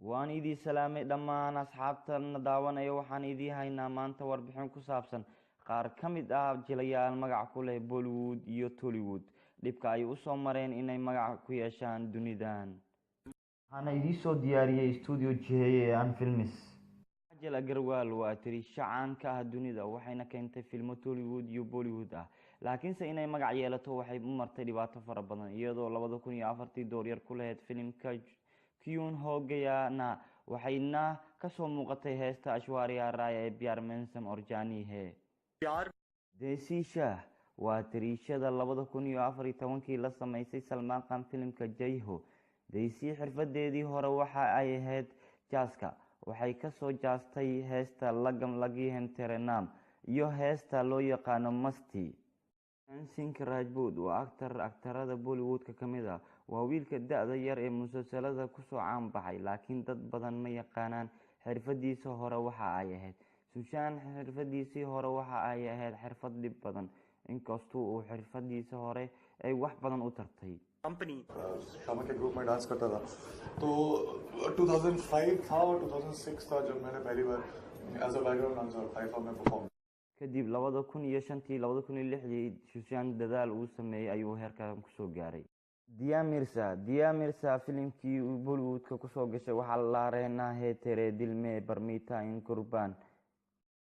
waan idii salaamay dhammaan asxaabtana daawanaya waxaan idii haynaa maanta warbixin ku saabsan qaar ka mid ah jilayaal magac ku leh Bollywood iyo Tollywood dhibka ay u soo mareen inay magac ku yeeshaan dunidan. waxaan idii soo diyaariyay studio JAN Films. Kajal Agarwal waa tiriisha caan ka ah dunida waxayna keentay filmo Tollywood iyo Bollywood ah laakiinse inay magac yeelato waxay u martay dhibaato fara badan iyadoo 2004 door yar ku lahayd filimka Kyun Ho Gaya na waxayna ka soo muuqatay heesta Aishwarya Rai ee Pyar Mensam Aur Jani Hai. Desi Shah waa tiriishada 2014 la sameysay Salman Khan filimka Jai Ho. Desi xirfadeedii hore waxa ay ahayd jaaska waxay ka soo jaastay heesta Lagam Lagi Hai Tere Naam iyo heesta loo yaqaano Masti. Singh Rajput waa aktarada Bollywood ka kamid ah waa wiilka da'da yar ee musalsalada ku soo caan baxay laakiin dad badan ma yaqaanaan xirfadiisa hore waxa ay ahayd Sushan xirfadiisa hore waxa ay ahayd xirfad dhib badan inkastoo uu xirfadiisa hore ay wax badan u tartay company शामा के group में डांस करता था तो 2005 था और 2006 था जब मैंने पहली बार as a background dancer Haifa में perform kadib 2005 2006 Sushan dadaal uu sameeyay ayuu heerkan ku soo gaaray. Dia Mirza filimkii Bollywood ka soo gashay waxa la reenaa Hai Tere Dil Mein Barmita in Qurban.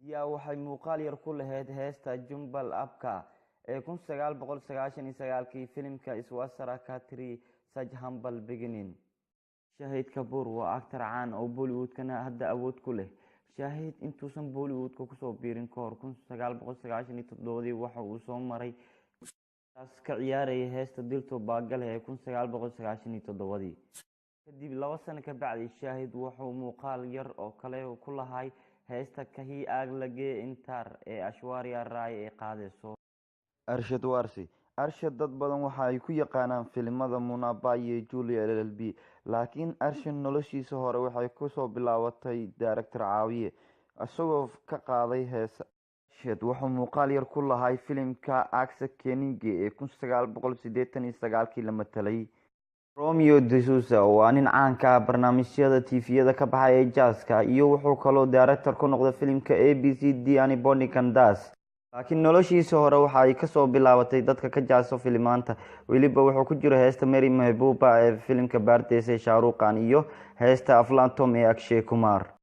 Dia waxay muuqaal yar ku lahayd heesta Jumbal Abka ee 1999 filimka Iswasara Katri Saj Humble Beginning. Shahid Kapoor waa aktar caan oo Bollywood kana hadda awood ku leh. Shahid intuusan Bollywood ku soo biirin ka hor 1997 waxa uu soo maray taas ka ciyaaray heesta Dilto Baagal ee 1997 kadib 2 sano ka bacdi Shahid wuxuu muuqaal yar oo kale ku lahay heesta Kahi Aag Lage Intar ee Aishwarya Rai ee qaadayso. Arshad dad badan waxa ay ku yaqaanaan filimada Munaba iyo Julia LLB laakiin Arshad noloshiisa hore waxay ku soo bilaabatay director Caawiye asagoo ka qaaday heesa. Arshad wuxuu muuqaal yar ku lahay filimka Aksa Keninge ee 1989 la matalay. Romeo D'Souza waa nin caan ka ah barnaamijyada TV-yada ka baxay ee jaaska iyo wuxuu kaloo director ku noqday filimka ABCD Anybody Can Dance. laakiin noloshiisa hore waxa ay ka soo bilaabatay dadka ka jaaso filimaanta weliba wuxuu ku jiro heesta Meri Mehbooba ee filimka Baardees ee Shah Rukh Khan iyo heesta Aflaantom ee Akshay Kumar.